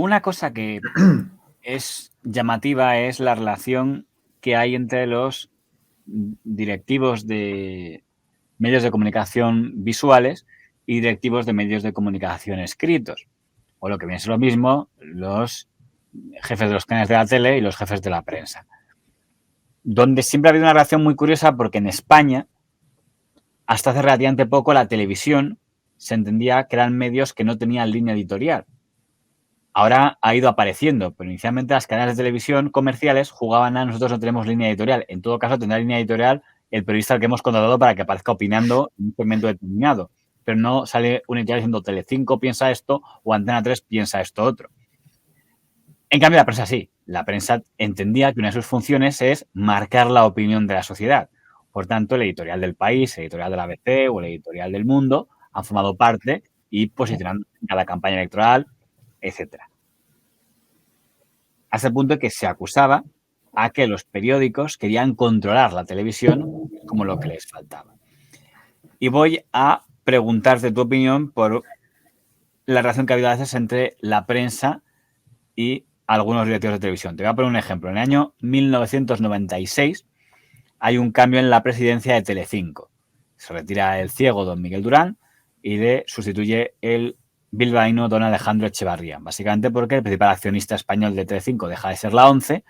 una cosa que es llamativa es la relación que hay entre los directivos de medios de comunicación visuales y directivos de medios de comunicación escritos. O lo que viene a ser lo mismo, los jefes de los canales de la tele y los jefes de la prensa. Donde siempre ha habido una relación muy curiosa porque en España, hasta hace relativamente poco, la televisión se entendía que eran medios que no tenían línea editorial. Ahora ha ido apareciendo, pero inicialmente las cadenas de televisión comerciales jugaban a nosotros no tenemos línea editorial. En todo caso, tendrá línea editorial el periodista al que hemos contratado para que aparezca opinando en un segmento determinado. Pero no sale un editorial diciendo Telecinco piensa esto o Antena 3 piensa esto otro. En cambio, la prensa sí. La prensa entendía que una de sus funciones es marcar la opinión de la sociedad. Por tanto, el editorial del País, el editorial de la ABC o el editorial del Mundo han formado parte y posicionando en cada campaña electoral, etcétera. Hasta el punto de que se acusaba a que los periódicos querían controlar la televisión como lo que les faltaba. Y voy a preguntarte tu opinión por la relación que ha habido a veces entre la prensa y algunos directivos de televisión. Te voy a poner un ejemplo. En el año 1996 hay un cambio en la presidencia de Telecinco. Se retira el ciego don Miguel Durán y le sustituye el bilbaíno don Alejandro Echevarría. Básicamente porque el principal accionista español de Telecinco deja de ser la ONCE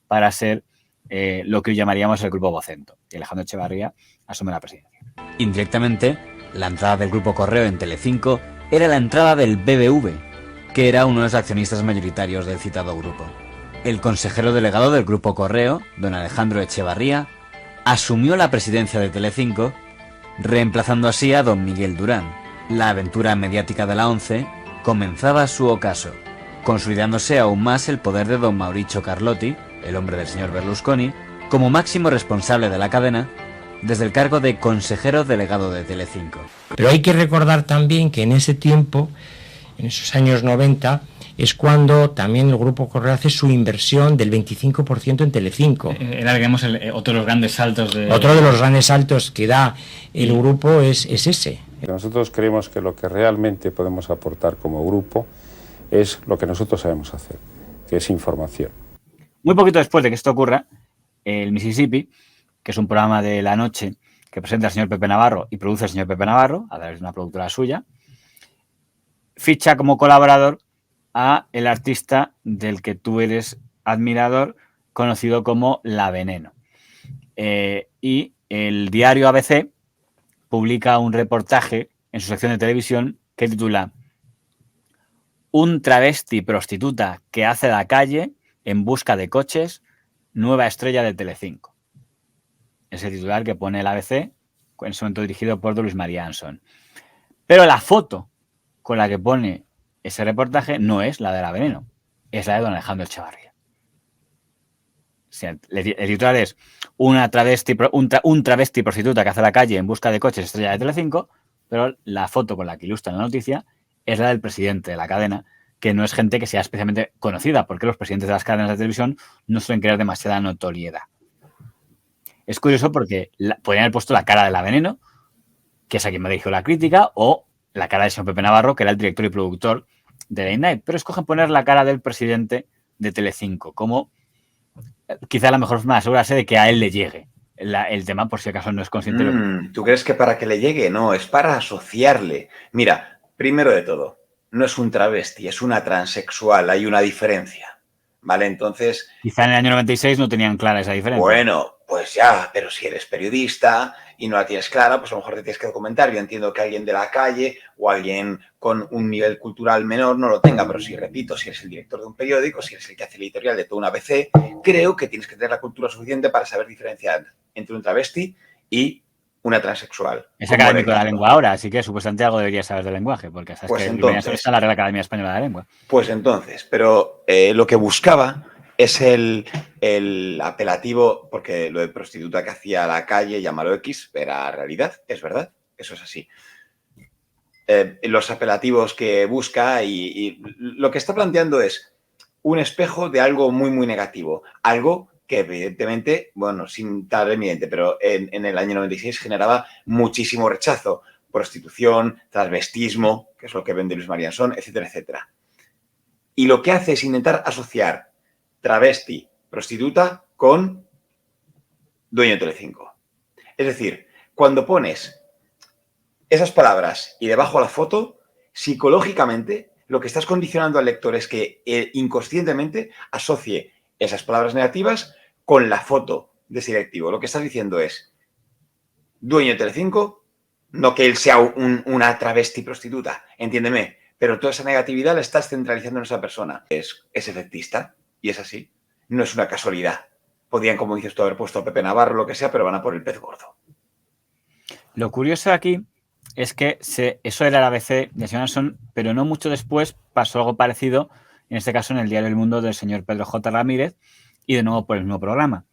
para ser lo que hoy llamaríamos el Grupo Vocento. Y Alejandro Echevarría asume la presidencia. Indirectamente, la entrada del Grupo Correo en Telecinco era la entrada del BBV, que era uno de los accionistas mayoritarios del citado grupo. El consejero delegado del Grupo Correo, don Alejandro Echevarría, asumió la presidencia de Telecinco, reemplazando así a don Miguel Durán. La aventura mediática de la ONCE comenzaba a su ocaso, consolidándose aún más el poder de don Mauricio Carlotti, el hombre del señor Berlusconi, como máximo responsable de la cadena, desde el cargo de consejero delegado de Telecinco. Pero hay que recordar también que en ese tiempo, en esos años 90, es cuando también el Grupo Correo hace su inversión del 25% en Telecinco. Era, digamos, otro de los grandes saltos de... Otro de los grandes saltos que da el grupo es ese. Nosotros creemos que lo que realmente podemos aportar como grupo es lo que nosotros sabemos hacer, que es información. Muy poquito después de que esto ocurra, el Mississippi, que es un programa de la noche que presenta el señor Pepe Navarro y produce el señor Pepe Navarro, a través de una productora suya, ficha como colaborador a el artista del que tú eres admirador, conocido como La Veneno. Y el diario ABC publica un reportaje en su sección de televisión que titula Un travesti prostituta que hace la calle en busca de coches, nueva estrella de Telecinco. Es el titular que pone el ABC, en ese momento dirigido por Luis María Anson. Pero la foto con la que pone ese reportaje no es la de La Veneno, es la de don Alejandro Echevarría. O sea, el titular es un travesti prostituta que hace la calle en busca de coches estrella de Telecinco, pero la foto con la que ilustra la noticia es la del presidente de la cadena, que no es gente que sea especialmente conocida, porque los presidentes de las cadenas de televisión no suelen crear demasiada notoriedad. Es curioso porque podrían haber puesto la cara de La Veneno, que es a quien me dirigió la crítica, o la cara de señor Pepe Navarro, que era el director y productor de Late Night, pero escogen poner la cara del presidente de Telecinco, como quizá la mejor forma de asegurarse de que a él le llegue el tema, por si acaso no es consciente de lo que... ¿Tú crees que para que le llegue? No, es para asociarle. Mira, primero de todo, no es un travesti, es una transexual, hay una diferencia, ¿vale? Entonces... Quizá en el año 96 no tenían clara esa diferencia. Bueno, pues ya, pero si eres periodista y no la tienes clara, pues a lo mejor te tienes que documentar. Yo entiendo que alguien de la calle o alguien con un nivel cultural menor no lo tenga, pero si, repito, si eres el director de un periódico, si eres el que hace el editorial de toda una ABC, creo que tienes que tener la cultura suficiente para saber diferenciar entre un travesti y una transexual. Es académico de la lengua ahora, así que supuestamente algo debería saber del lenguaje, porque sabes pues que entonces, está la Real Academia Española de la Lengua. Pues entonces, pero lo que buscaba es el apelativo, porque lo de prostituta que hacía a la calle, llámalo X, era realidad, es verdad, eso es así. Los apelativos que busca y lo que está planteando es un espejo de algo muy, muy negativo. Algo que evidentemente, bueno, sin tan evidente, pero en el año 96 generaba muchísimo rechazo. Prostitución, transvestismo, que es lo que vende Luis María Anson, etcétera, etcétera. Y lo que hace es intentar asociar travesti, prostituta, con dueño de Telecinco. Es decir, cuando pones esas palabras y debajo la foto, psicológicamente lo que estás condicionando al lector es que inconscientemente asocie esas palabras negativas con la foto de ese directivo. Lo que estás diciendo es dueño de Telecinco, no que él sea una travesti prostituta, entiéndeme, pero toda esa negatividad la estás centralizando en esa persona. Es efectista y es así. No es una casualidad. Podrían, como dices tú, haber puesto a Pepe Navarro o lo que sea, pero van a por el pez gordo. Lo curioso aquí es que eso era la ABC de señor Anson, pero no mucho después pasó algo parecido, en este caso en el Diario del Mundo del señor Pedro J. Ramírez, y de nuevo por el mismo programa.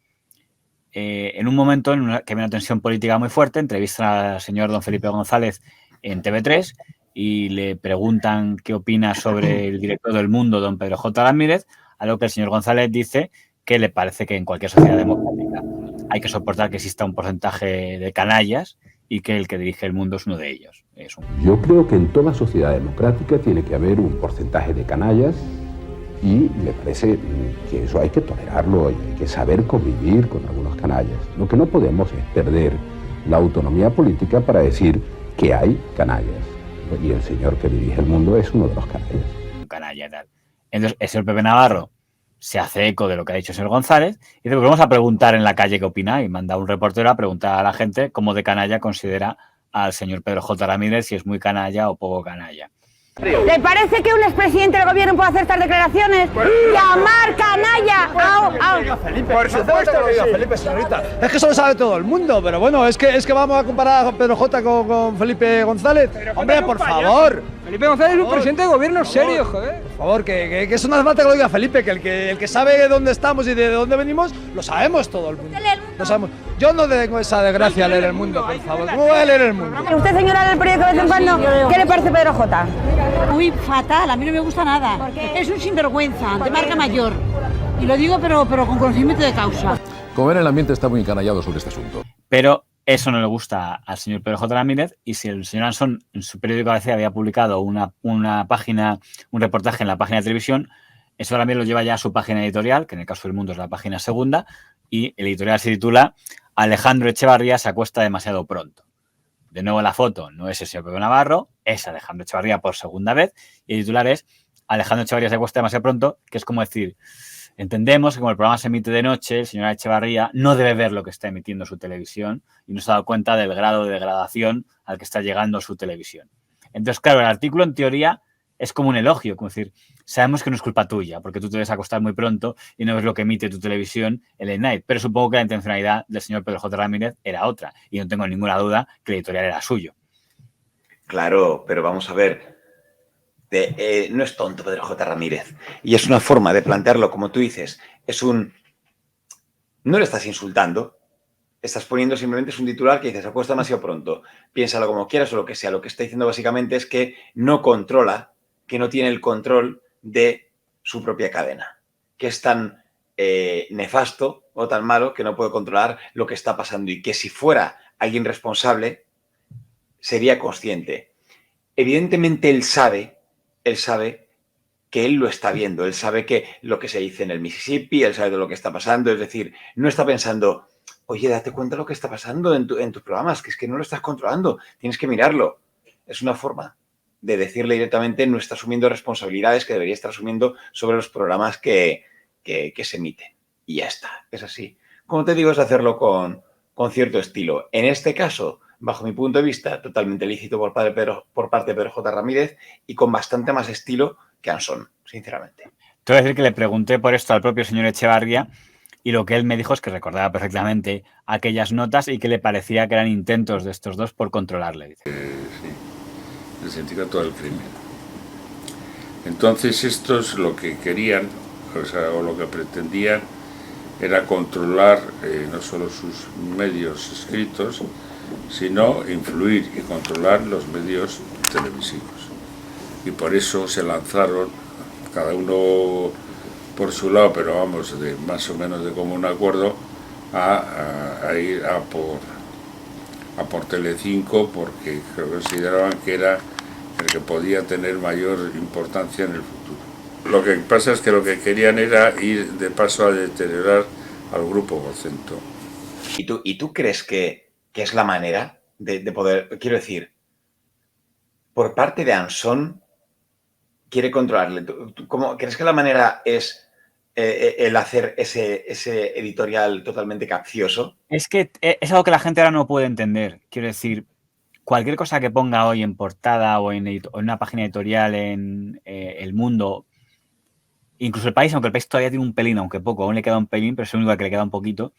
En un momento que había una tensión política muy fuerte, entrevistan al señor don Felipe González en TV3 y le preguntan qué opina sobre el director del Mundo, don Pedro J. Ramírez, a lo que el señor González dice que le parece que en cualquier sociedad democrática hay que soportar que exista un porcentaje de canallas y que el que dirige el mundo es uno de ellos. Yo creo que en toda sociedad democrática tiene que haber un porcentaje de canallas y me parece que eso hay que tolerarlo y hay que saber convivir con algunos canallas. Lo que no podemos es perder la autonomía política para decir que hay canallas. Y el señor que dirige el mundo es uno de los canallas. Un canalla y tal. Entonces, el señor Pepe Navarro se hace eco de lo que ha dicho el señor González y dice, pues vamos a preguntar en la calle qué opina, y manda a un reportero a preguntar a la gente cómo de canalla considera al señor Pedro J. Ramírez, si es muy canalla o poco canalla. ¿Le parece que un expresidente del gobierno puede hacer estas declaraciones? ¡Llamar canalla! Por supuesto que diga Felipe, señorita. Es que eso lo sabe todo el mundo, pero bueno, es que vamos a comparar a Pedro J. con Felipe González. Hombre, por favor. Felipe González es un presidente de gobierno serio, joder. Por favor, que eso no hace falta que lo diga Felipe, que el que sabe de dónde estamos y de dónde venimos, lo sabemos todo el mundo. Lo sabemos. Yo no tengo esa desgracia de leer el mundo, por favor. ¿Cómo voy a leer el mundo? ¿Usted, señora del periódico de vez en cuando, qué le parece Pedro J? Muy fatal, a mí no me gusta nada. Es un sinvergüenza, de marca mayor. Y lo digo pero con conocimiento de causa. Como ven, el ambiente está muy encanallado sobre este asunto. Pero eso no le gusta al señor Pedro J. Ramírez, y si el señor Anson en su periódico ABC había publicado una página, un reportaje en la página de televisión, eso también lo lleva ya a su página editorial, que en el caso del Mundo es la página segunda, y el editorial se titula Alejandro Echevarría se acuesta demasiado pronto. De nuevo la foto no es el señor Pepe Navarro, es Alejandro Echevarría por segunda vez, y el titular es Alejandro Echevarría se acuesta demasiado pronto, que es como decir, entendemos que como el programa se emite de noche, el señor Echevarría no debe ver lo que está emitiendo su televisión y no se ha dado cuenta del grado de degradación al que está llegando su televisión. Entonces, claro, el artículo en teoría es como un elogio, como decir, sabemos que no es culpa tuya, porque tú te debes acostar muy pronto y no ves lo que emite tu televisión en el night, pero supongo que la intencionalidad del señor Pedro J. Ramírez era otra, y no tengo ninguna duda que el editorial era suyo. Claro, pero vamos a ver, no es tonto Pedro J. Ramírez, y es una forma de plantearlo, como tú dices, no le estás insultando, estás poniendo simplemente es un titular que dices, acuesta demasiado pronto, piénsalo como quieras o lo que sea. Lo que está diciendo básicamente es que no controla, que no tiene el control de su propia cadena, que es tan nefasto o tan malo que no puede controlar lo que está pasando, y que si fuera alguien responsable sería consciente. Evidentemente él sabe que él lo está viendo, él sabe que lo que se dice en el Mississippi, él sabe de lo que está pasando, es decir, no está pensando, oye, date cuenta de lo que está pasando en tus programas, que es que no lo estás controlando, tienes que mirarlo. Es una forma de decirle directamente, no está asumiendo responsabilidades que debería estar asumiendo sobre los programas que se emiten. Y ya está, es así. Como te digo, es hacerlo con cierto estilo. En este caso, bajo mi punto de vista, totalmente lícito por parte de Pedro J. Ramírez y con bastante más estilo que Anson, sinceramente. Te voy a decir que le pregunté por esto al propio señor Echevarría y lo que él me dijo es que recordaba perfectamente aquellas notas y que le parecía que eran intentos de estos dos por controlarle. Sí, el sindicato del crimen. Entonces estos lo que querían, o lo que pretendían, era controlar no solo sus medios escritos, sino influir y controlar los medios televisivos. Y por eso se lanzaron, cada uno por su lado, pero vamos, de más o menos de común acuerdo, a ir a por Telecinco, porque consideraban que era el que podía tener mayor importancia en el futuro. Lo que pasa es que lo que querían era ir de paso a deteriorar al grupo Vocento. ¿Y tú crees que es la manera de poder, quiero decir, por parte de Anson, quiere controlarle? ¿Cómo crees que la manera es el hacer ese editorial totalmente capcioso? Es que es algo que la gente ahora no puede entender. Quiero decir, cualquier cosa que ponga hoy en portada o en una página editorial en El Mundo, incluso El País, aunque El País todavía tiene un pelín, aunque poco, aún le queda un pelín, pero es el único que le queda un poquito,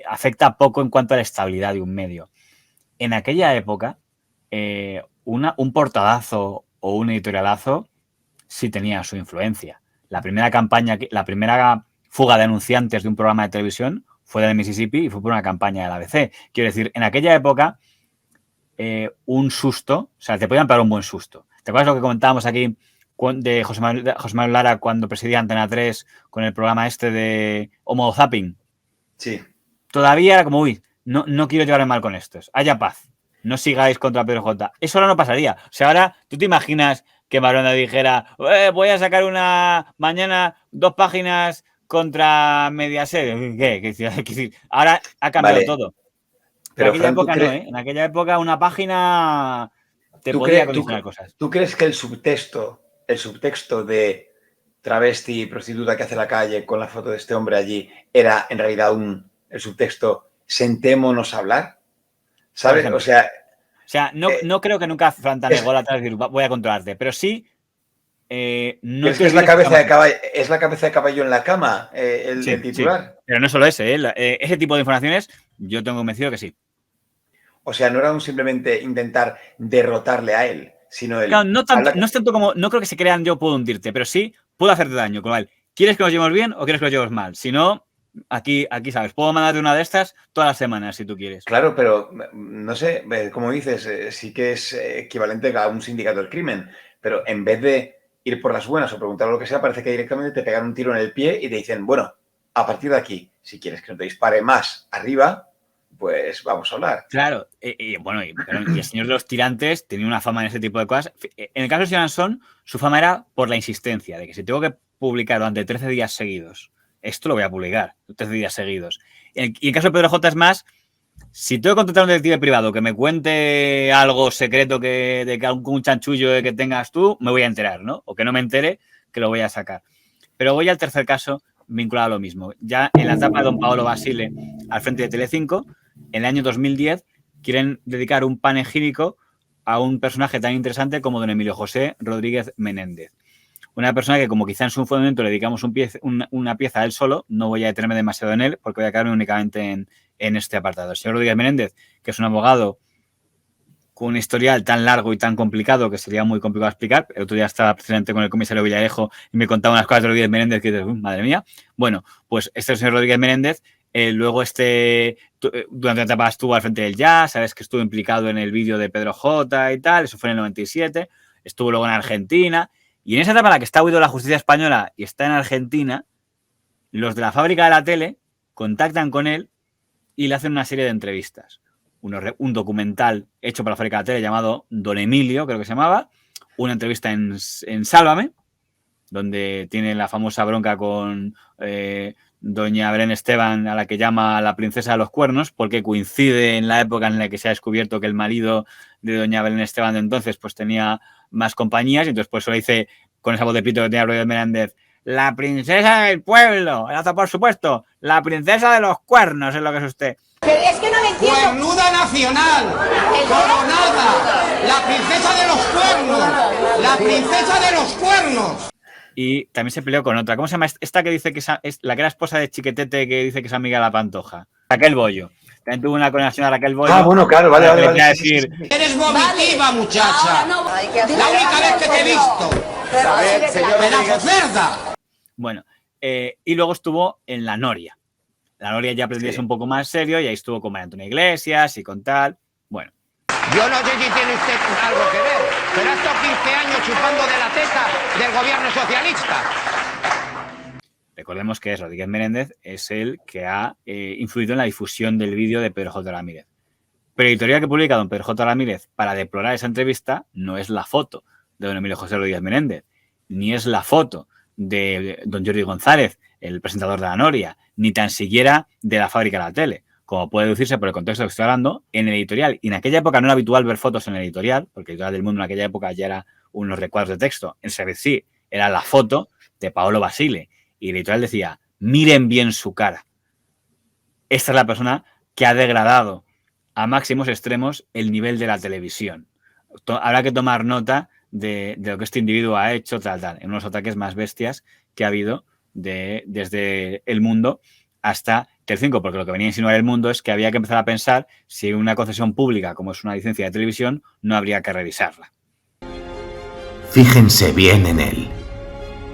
afecta poco en cuanto a la estabilidad de un medio. En aquella época, un portadazo o un editorialazo sí tenía su influencia. La primera fuga de anunciantes de un programa de televisión fue de Mississippi y fue por una campaña de la ABC. Quiero decir, en aquella época, un susto, o sea, te podían pegar un buen susto. ¿Te acuerdas lo que comentábamos aquí de José Manuel Lara cuando presidía Antena 3 con el programa este de Homo Zapping? Sí. Todavía era como, uy, no quiero llevarme mal con estos. Haya paz. No sigáis contra Pedro J. Eso ahora no pasaría. O sea, ahora, ¿tú te imaginas que Maronda dijera, voy a sacar mañana 2 páginas contra Mediaset? ¿Qué? Ahora ha cambiado todo. Pero en aquella época no, ¿eh? En aquella época una página te podía condicionar cosas. ¿Tú crees que el subtexto de travesti y prostituta que hace la calle con la foto de este hombre allí era en realidad el subtexto sentémonos a hablar? ¿Sabes? O sea, no creo que nunca Fran Tanegol atrás decir voy a controlarte, pero sí no es que es la cabeza de caballo en la cama el titular. Sí. Pero no solo ese, ese tipo de informaciones yo tengo convencido que sí. O sea, no era simplemente intentar derrotarle a él, sino el... Claro, no es tanto como... No creo que se crean yo puedo hundirte, pero sí puedo hacerte daño. Con lo cual, ¿quieres que nos llevemos bien o quieres que nos llevemos mal? Si no, aquí sabes, puedo mandarte una de estas todas las semanas si tú quieres. Claro, pero no sé, como dices, sí que es equivalente a un sindicato del crimen, pero en vez de ir por las buenas o preguntar lo que sea, parece que directamente te pegan un tiro en el pie y te dicen, bueno, a partir de aquí, si quieres que no te dispare más arriba, pues vamos a hablar. Claro, y el señor de los tirantes tenía una fama en ese tipo de cosas. En el caso de señor Anson, su fama era por la insistencia, de que si tengo que publicar durante 13 días seguidos, esto lo voy a publicar, 13 días seguidos. Y en el caso de Pedro J es más, si tengo que contratar a un detective privado que me cuente algo secreto de que algún chanchullo que tengas tú, me voy a enterar, ¿no? O que no me entere, que lo voy a sacar. Pero voy al tercer caso vinculado a lo mismo. Ya en la etapa de don Paolo Basile al frente de Telecinco, en el año 2010 quieren dedicar un panegírico a un personaje tan interesante como don Emilio José Rodríguez Menéndez. Una persona que, como quizá en su momento le dedicamos una pieza a él solo, no voy a detenerme demasiado en él porque voy a quedarme únicamente en este apartado. El señor Rodríguez Menéndez, que es un abogado con un historial tan largo y tan complicado que sería muy complicado explicar. El otro día estaba precisamente con el comisario Villarejo y me contaba unas cosas de Rodríguez Menéndez que dices, madre mía. Bueno, pues este señor Rodríguez Menéndez, luego durante la etapa estuvo al frente del Jazz, sabes que estuvo implicado en el vídeo de Pedro J y tal, eso fue en el 97, estuvo luego en Argentina, y en esa etapa en la que está huido la justicia española y está en Argentina, los de la fábrica de la tele contactan con él y le hacen una serie de entrevistas. Un documental hecho por la fábrica de la tele llamado Don Emilio, creo que se llamaba, una entrevista en Sálvame, donde tiene la famosa bronca con doña Belén Esteban, a la que llama la princesa de los cuernos, porque coincide en la época en la que se ha descubierto que el marido de doña Belén Esteban de entonces pues tenía más compañías, y entonces pues le dice con esa voz de pito que tenía Rodríguez Menéndez, la princesa del pueblo, por supuesto, la princesa de los cuernos es lo que es usted. Pero es que no me entiendo. Cuernuda nacional, coronada, la princesa de los cuernos, la princesa de los cuernos. Y también se peleó con otra. ¿Cómo se llama? Esta que dice que es la que era esposa de Chiquetete, que dice que es amiga de la Pantoja. Raquel Bollo. También tuvo una conexión a Raquel Bollo. Ah, bueno, claro, vale. Decir, eres vomitiva, muchacha. La única vez que te he visto. Pedazo cerda. Bueno, y luego estuvo en La Noria. La Noria ya aprendiese un poco más serio y ahí estuvo con María Antonia Iglesias y con tal. Bueno. Yo no sé si tiene usted algo que ver, pero ha estado 15 años chupando de la teta del gobierno socialista. Recordemos que Rodríguez Menéndez es el que ha influido en la difusión del vídeo de Pedro J. Ramírez. Pero la editorial que publica don Pedro J. Ramírez para deplorar esa entrevista no es la foto de don Emilio José Rodríguez Menéndez, ni es la foto de don Jordi González, el presentador de La Noria, ni tan siquiera de la fábrica de la tele. Como puede deducirse por el contexto que estoy hablando, en el editorial, y en aquella época no era habitual ver fotos en el editorial, porque el editorial del Mundo en aquella época ya era unos recuadros de texto, en sí era la foto de Paolo Basile, y el editorial decía, miren bien su cara. Esta es la persona que ha degradado a máximos extremos el nivel de la televisión. Habrá que tomar nota de lo que este individuo ha hecho, en unos ataques más bestias que ha habido desde El Mundo hasta Telecinco, porque lo que venía a insinuar El Mundo es que había que empezar a pensar si una concesión pública, como es una licencia de televisión, no habría que revisarla. Fíjense bien en él.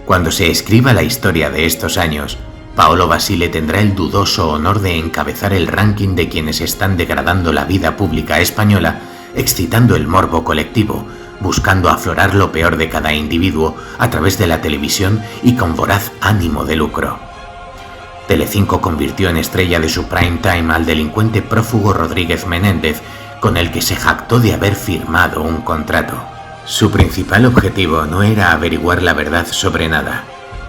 Cuando se escriba la historia de estos años, Paolo Basile tendrá el dudoso honor de encabezar el ranking de quienes están degradando la vida pública española, excitando el morbo colectivo, buscando aflorar lo peor de cada individuo a través de la televisión y con voraz ánimo de lucro. Telecinco convirtió en estrella de su prime time al delincuente prófugo Rodríguez Menéndez, con el que se jactó de haber firmado un contrato. Su principal objetivo no era averiguar la verdad sobre nada,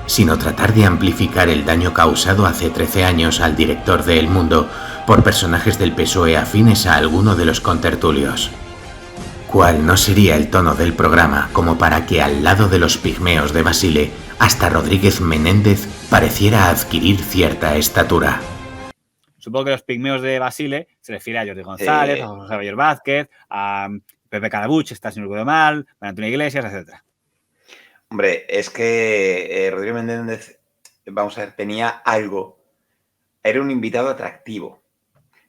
sino tratar de amplificar el daño causado hace 13 años al director de El Mundo por personajes del PSOE afines a alguno de los contertulios. ¿Cuál no sería el tono del programa como para que al lado de los pigmeos de Basile, hasta Rodríguez Menéndez pareciera adquirir cierta estatura? Supongo que los pigmeos de Basile se refiere a Jordi González, a José Javier Vázquez, a Pepe Carabuch, está sin recuerdo mal, María Antonia Iglesias, etcétera. Hombre, es que Rodríguez Menéndez, vamos a ver, tenía algo. Era un invitado atractivo.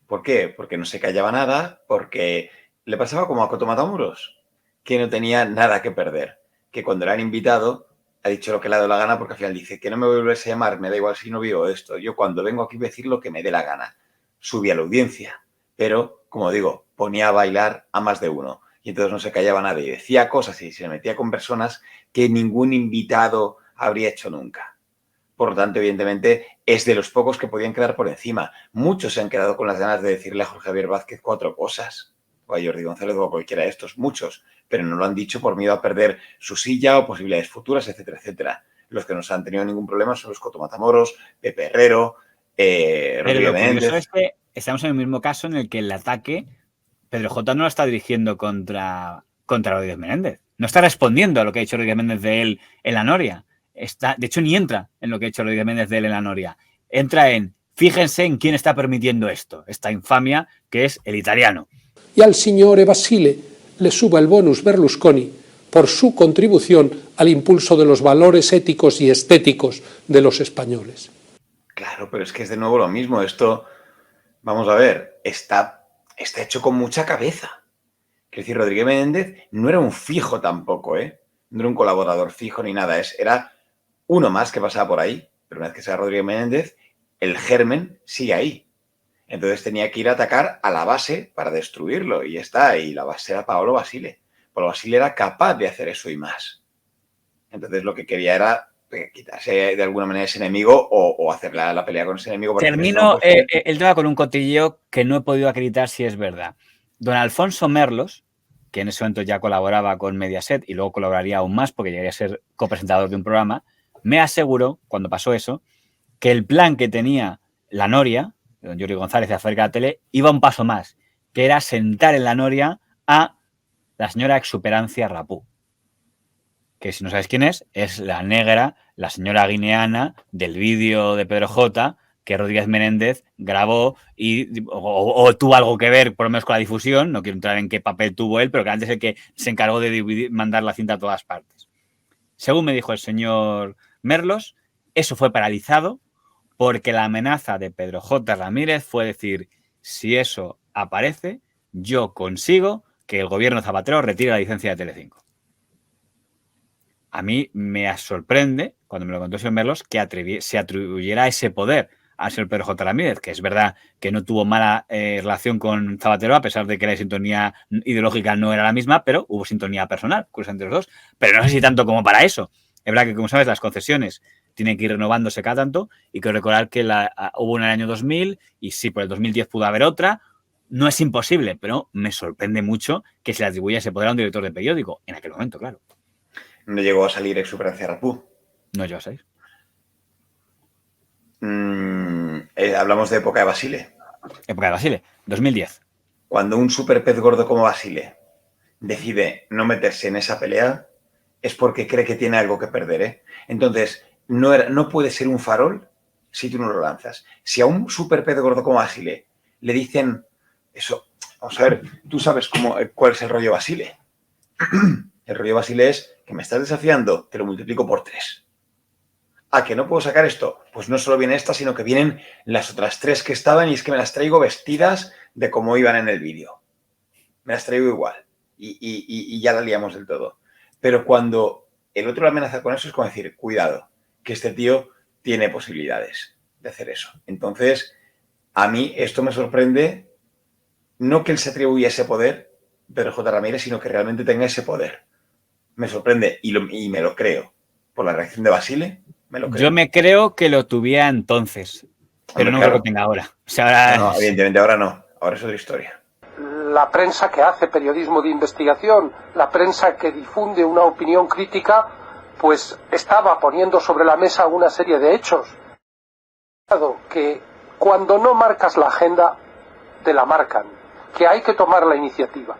¿Por qué? Porque no se callaba nada, porque le pasaba como a Coto Matamoros, que no tenía nada que perder. Que cuando era invitado ha dicho lo que le ha dado la gana, porque al final dice que no me vuelves a llamar, me da igual si no vivo esto. Yo cuando vengo aquí voy a decir lo que me dé la gana. Subía la audiencia, pero, como digo, ponía a bailar a más de uno. Y entonces no se callaba nadie. Decía cosas y se metía con personas que ningún invitado habría hecho nunca. Por lo tanto, evidentemente, es de los pocos que podían quedar por encima. Muchos se han quedado con las ganas de decirle a Jorge Javier Vázquez 4 cosas. O a Jordi González o a cualquiera de estos. Muchos. Pero no lo han dicho por miedo a perder su silla o posibilidades futuras, etcétera, etcétera. Los que no se han tenido ningún problema son los Coto Matamoros, Pepe Herrero, Rodríguez Menéndez. Es que estamos en el mismo caso en el que el ataque Pedro J. no lo está dirigiendo contra Rodríguez Menéndez. No está respondiendo a lo que ha dicho Rodríguez Méndez de él en La Noria. De hecho, ni entra en lo que ha dicho Rodríguez Méndez de él en La Noria. Entra en, fíjense en quién está permitiendo esto, esta infamia que es el italiano. Y al signore Basile le suba el bonus Berlusconi por su contribución al impulso de los valores éticos y estéticos de los españoles. Claro, pero es que es de nuevo lo mismo. Esto, vamos a ver, está hecho con mucha cabeza. Quiero decir, Rodríguez Menéndez no era un fijo tampoco, ¿eh? No era un colaborador fijo ni nada. Era uno más que pasaba por ahí. Pero una vez que sea Rodríguez Menéndez, el germen sigue ahí. Entonces tenía que ir a atacar a la base para destruirlo. Y ya está. Y la base era Paolo Basile. Paolo Basile era capaz de hacer eso y más. Entonces lo que quería era quitarse de alguna manera ese enemigo o hacer la pelea con ese enemigo. Termino el tema con un cotilleo que no he podido acreditar si es verdad. Don Alfonso Merlos, que en ese momento ya colaboraba con Mediaset y luego colaboraría aún más porque llegaría a ser copresentador de un programa, me aseguró, cuando pasó eso, que el plan que tenía La Noria, de don Jordi González de la fábrica de la tele, iba un paso más, que era sentar en La Noria a la señora Exuperancia Rapú, que si no sabéis quién es la negra, la señora guineana del vídeo de Pedro J, que Rodríguez Menéndez grabó o tuvo algo que ver, por lo menos con la difusión. No quiero entrar en qué papel tuvo él, pero que antes es el que se encargó de mandar la cinta a todas partes. Según me dijo el señor Merlos, eso fue paralizado porque la amenaza de Pedro J. Ramírez fue decir, si eso aparece, yo consigo que el gobierno Zapatero retire la licencia de Telecinco. A mí me sorprende, cuando me lo contó el señor Merlos, que se atribuyera ese poder al señor Pedro J. Ramírez, que es verdad que no tuvo mala relación con Zapatero, a pesar de que la sintonía ideológica no era la misma, pero hubo sintonía personal entre los dos. Pero no sé si tanto como para eso. Es verdad que, como sabes, las concesiones tienen que ir renovándose cada tanto y quiero recordar que hubo una en el año 2000 y sí, por el 2010 pudo haber otra. No es imposible, pero me sorprende mucho que se le atribuya ese poder a un director de periódico, en aquel momento, claro. no llegó a salir Exuberancia Rapú. No llegó a salir. Hablamos de época de Basile. Época de Basile, 2010. Cuando un super pez gordo como Basile decide no meterse en esa pelea, es porque cree que tiene algo que perder, ¿eh? Entonces, no puede ser un farol si tú no lo lanzas. Si a un super pez gordo como Basile le dicen eso, vamos a ver, tú sabes cuál es el rollo Basile. El rollo Basile es que me estás desafiando, te lo multiplico por 3. ¿A que no puedo sacar esto? Pues no solo viene esta, sino que vienen las otras 3 que estaban y es que me las traigo vestidas de cómo iban en el vídeo. Me las traigo igual y ya la liamos del todo. Pero cuando el otro lo amenaza con eso es como decir, cuidado, que este tío tiene posibilidades de hacer eso. Entonces, a mí esto me sorprende, no que él se atribuya ese poder, Pedro J. Ramírez, sino que realmente tenga ese poder. Me sorprende y me lo creo. Por la reacción de Basile, me lo creo. Yo me creo que lo tuviera entonces, pero Hombre, no claro. creo que tenga ahora. O sea, ahora... No, evidentemente ahora no. Ahora es otra historia. La prensa que hace periodismo de investigación, la prensa que difunde una opinión crítica, pues estaba poniendo sobre la mesa una serie de hechos. Que cuando no marcas la agenda, te la marcan, que hay que tomar la iniciativa.